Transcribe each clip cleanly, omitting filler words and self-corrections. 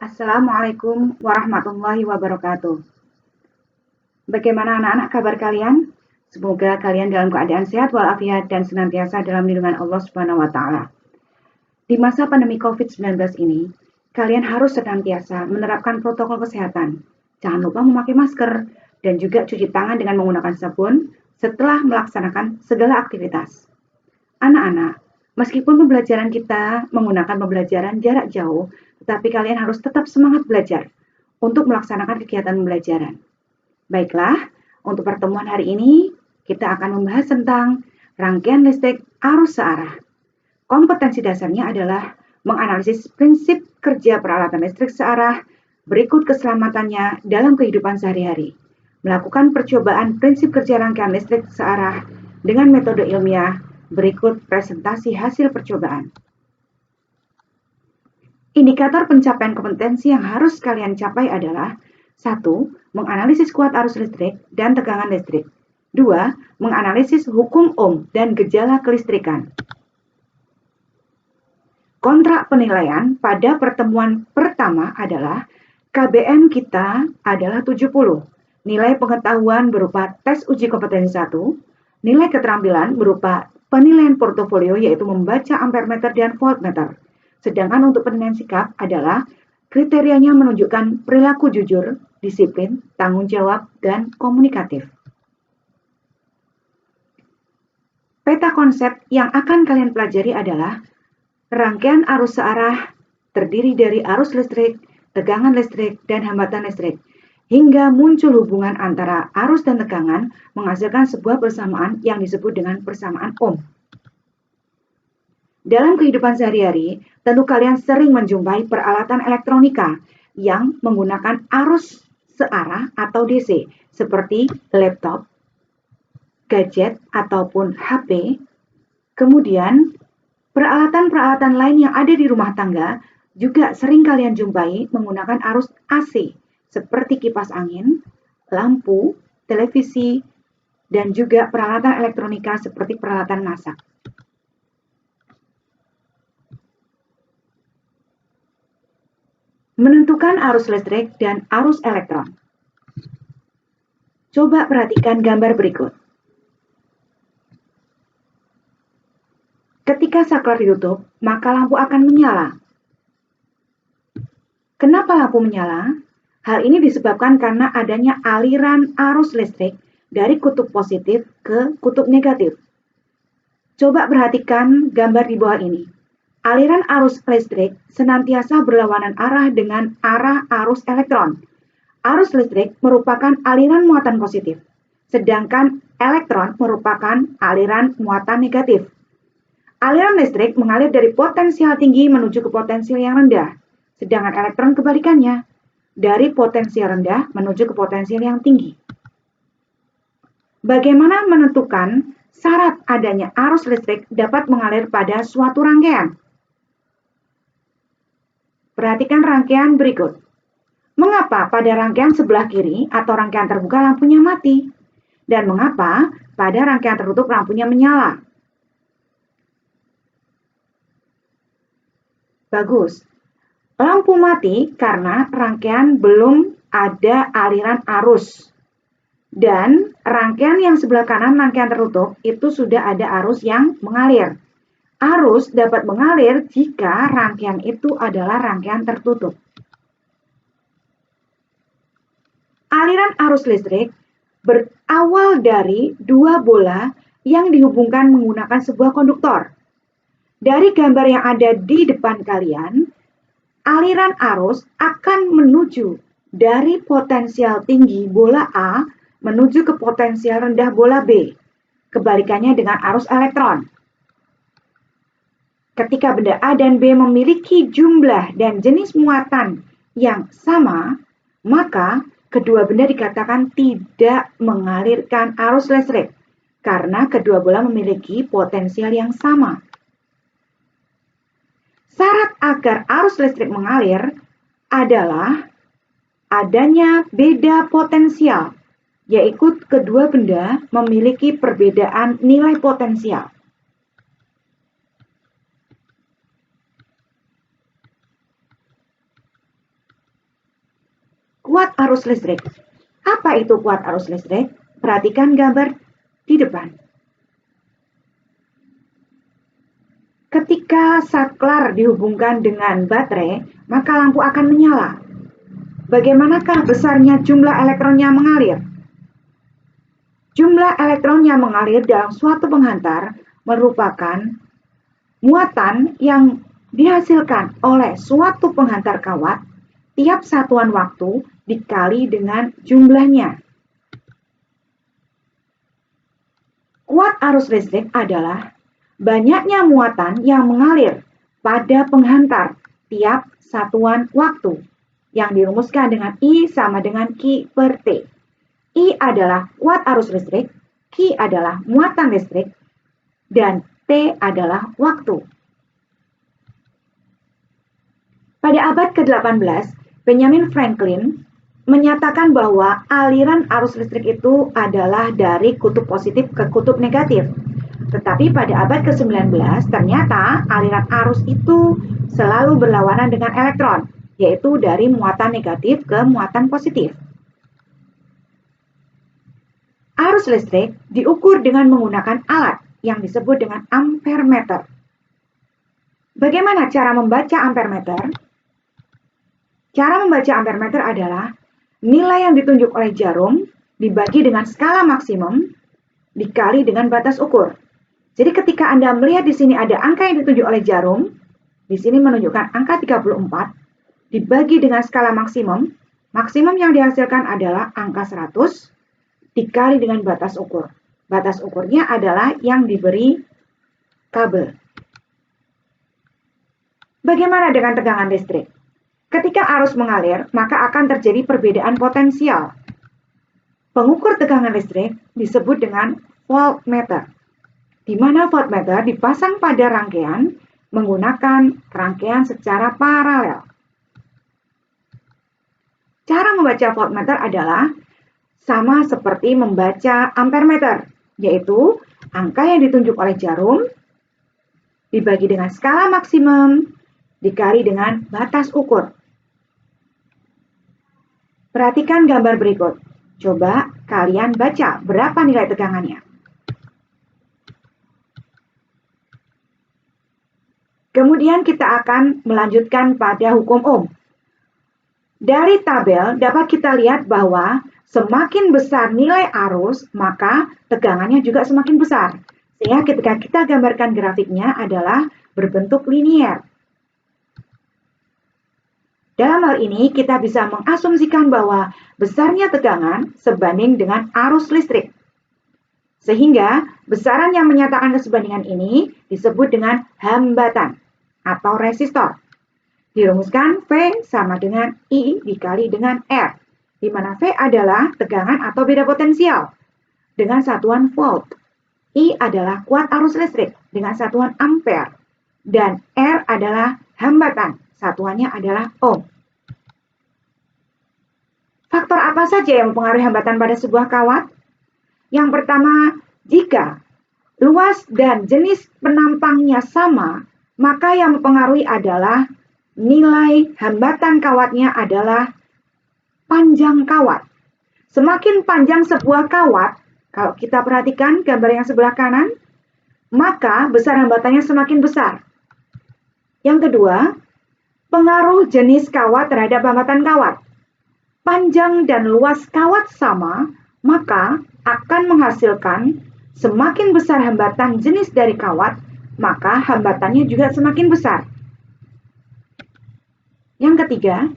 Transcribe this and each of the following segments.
Assalamualaikum warahmatullahi wabarakatuh. Bagaimana anak-anak kabar kalian? Semoga kalian dalam keadaan sehat walafiat dan senantiasa dalam lindungan Allah Subhanahu wa taala. Di masa pandemi COVID-19 ini, kalian harus senantiasa menerapkan protokol kesehatan. Jangan lupa memakai masker dan juga cuci tangan dengan menggunakan sabun setelah melaksanakan segala aktivitas. Anak-anak, meskipun pembelajaran kita menggunakan pembelajaran jarak jauh, tetapi kalian harus tetap semangat belajar untuk melaksanakan kegiatan pembelajaran. Baiklah, untuk pertemuan hari ini kita akan membahas tentang rangkaian listrik arus searah. Kompetensi dasarnya adalah menganalisis prinsip kerja peralatan listrik searah, berikut keselamatannya dalam kehidupan sehari-hari. Melakukan percobaan prinsip kerja rangkaian listrik searah dengan metode ilmiah, berikut presentasi hasil percobaan. Indikator pencapaian kompetensi yang harus kalian capai adalah 1. Menganalisis kuat arus listrik dan tegangan listrik. 2. Menganalisis hukum Ohm dan gejala kelistrikan. Kontrak penilaian pada pertemuan pertama adalah KBM kita adalah 70. Nilai pengetahuan berupa tes uji kompetensi 1. Nilai keterampilan berupa penilaian portofolio yaitu membaca ampermeter dan voltmeter. Sedangkan untuk penilaian sikap adalah kriterianya menunjukkan perilaku jujur, disiplin, tanggung jawab, dan komunikatif. Peta konsep yang akan kalian pelajari adalah rangkaian arus searah terdiri dari arus listrik, tegangan listrik, dan hambatan listrik, hingga muncul hubungan antara arus dan tegangan menghasilkan sebuah persamaan yang disebut dengan persamaan Ohm. Dalam kehidupan sehari-hari, tentu kalian sering menjumpai peralatan elektronika yang menggunakan arus searah atau DC, seperti laptop, gadget, ataupun HP. Kemudian, peralatan-peralatan lain yang ada di rumah tangga juga sering kalian jumpai menggunakan arus AC, seperti kipas angin, lampu, televisi, dan juga peralatan elektronika seperti peralatan masak. Menentukan arus listrik dan arus elektron. Coba perhatikan gambar berikut. Ketika saklar ditutup, maka lampu akan menyala. Kenapa lampu menyala? Hal ini disebabkan karena adanya aliran arus listrik dari kutub positif ke kutub negatif. Coba perhatikan gambar di bawah ini. Aliran arus listrik senantiasa berlawanan arah dengan arah arus elektron. Arus listrik merupakan aliran muatan positif, sedangkan elektron merupakan aliran muatan negatif. Aliran listrik mengalir dari potensial tinggi menuju ke potensial yang rendah, sedangkan elektron kebalikannya, dari potensial rendah menuju ke potensial yang tinggi. Bagaimana menentukan syarat adanya arus listrik dapat mengalir pada suatu rangkaian? Perhatikan rangkaian berikut. Mengapa pada rangkaian sebelah kiri atau rangkaian terbuka lampunya mati? Dan mengapa pada rangkaian tertutup lampunya menyala? Bagus. Lampu mati karena rangkaian belum ada aliran arus. Dan rangkaian yang sebelah kanan, rangkaian tertutup, itu sudah ada arus yang mengalir. Arus dapat mengalir jika rangkaian itu adalah rangkaian tertutup. Aliran arus listrik berawal dari dua bola yang dihubungkan menggunakan sebuah konduktor. Dari gambar yang ada di depan kalian, aliran arus akan menuju dari potensial tinggi bola A menuju ke potensial rendah bola B. Kebalikannya dengan arus elektron. Ketika benda A dan B memiliki jumlah dan jenis muatan yang sama, maka kedua benda dikatakan tidak mengalirkan arus listrik karena kedua bola memiliki potensial yang sama. Syarat agar arus listrik mengalir adalah adanya beda potensial, yaitu kedua benda memiliki perbedaan nilai potensial. kuat arus listrik. Apa itu kuat arus listrik? Perhatikan gambar di depan. Ketika saklar dihubungkan dengan baterai, maka lampu akan menyala. Bagaimanakah besarnya jumlah elektron yang mengalir? Jumlah elektron yang mengalir dalam suatu penghantar merupakan muatan yang dihasilkan oleh suatu penghantar kawat tiap satuan waktu dikali dengan jumlahnya. Kuat arus listrik adalah banyaknya muatan yang mengalir pada penghantar tiap satuan waktu yang dirumuskan dengan I sama dengan Q per T. I adalah kuat arus listrik, Q adalah muatan listrik, dan T adalah waktu. Pada abad ke-18, Benjamin Franklin menyatakan bahwa aliran arus listrik itu adalah dari kutub positif ke kutub negatif. Tetapi pada abad ke-19, ternyata aliran arus itu selalu berlawanan dengan elektron, yaitu dari muatan negatif ke muatan positif. Arus listrik diukur dengan menggunakan alat yang disebut dengan ampermeter. Bagaimana cara membaca ampermeter? Cara membaca ampermeter adalah nilai yang ditunjuk oleh jarum dibagi dengan skala maksimum dikali dengan batas ukur. Jadi ketika Anda melihat di sini ada angka yang ditunjuk oleh jarum, di sini menunjukkan angka 34, dibagi dengan skala maksimum, maksimum yang dihasilkan adalah angka 100 dikali dengan batas ukur. Batas ukurnya adalah yang diberi kabel. Bagaimana dengan tegangan listrik? Ketika arus mengalir, maka akan terjadi perbedaan potensial. Pengukur tegangan listrik disebut dengan voltmeter, di mana voltmeter dipasang pada rangkaian menggunakan rangkaian secara paralel. Cara membaca voltmeter adalah sama seperti membaca ampermeter, yaitu angka yang ditunjuk oleh jarum dibagi dengan skala maksimum dikali dengan batas ukur. Perhatikan gambar berikut. Coba kalian baca berapa nilai tegangannya. Kemudian kita akan melanjutkan pada hukum Ohm. Dari tabel dapat kita lihat bahwa semakin besar nilai arus, maka tegangannya juga semakin besar. Sehingga ketika kita gambarkan grafiknya adalah berbentuk linier. Dalam hal ini, kita bisa mengasumsikan bahwa besarnya tegangan sebanding dengan arus listrik. Sehingga, besaran yang menyatakan kesebandingan ini disebut dengan hambatan atau resistor. Dirumuskan V sama dengan I dikali dengan R, di mana V adalah tegangan atau beda potensial dengan satuan volt. I adalah kuat arus listrik dengan satuan ampere, dan R adalah hambatan, satuannya adalah ohm. Faktor apa saja yang mempengaruhi hambatan pada sebuah kawat? Yang pertama, jika luas dan jenis penampangnya sama, maka yang mempengaruhi adalah nilai hambatan kawatnya adalah panjang kawat. Semakin panjang sebuah kawat, kalau kita perhatikan gambar yang sebelah kanan, maka besar hambatannya semakin besar. Yang kedua, pengaruh jenis kawat terhadap hambatan kawat. Panjang dan luas kawat sama, maka akan menghasilkan semakin besar hambatan jenis dari kawat, maka hambatannya juga semakin besar. Yang ketiga,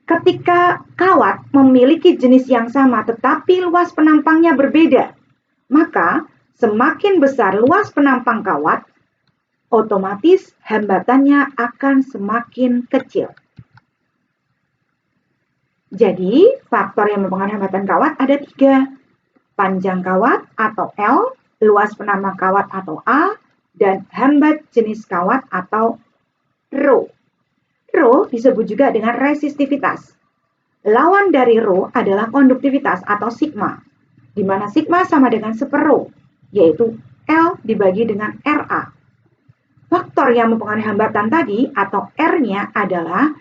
ketika kawat memiliki jenis yang sama tetapi luas penampangnya berbeda, maka semakin besar luas penampang kawat, otomatis hambatannya akan semakin kecil. Jadi, faktor yang mempengaruhi hambatan kawat ada 3. Panjang kawat atau L, luas penampang kawat atau A, dan hambat jenis kawat atau Rho. Rho disebut juga dengan resistivitas. Lawan dari Rho adalah konduktivitas atau sigma, di mana sigma sama dengan seper-Rho, yaitu L dibagi dengan RA. Faktor yang mempengaruhi hambatan tadi atau R-nya adalah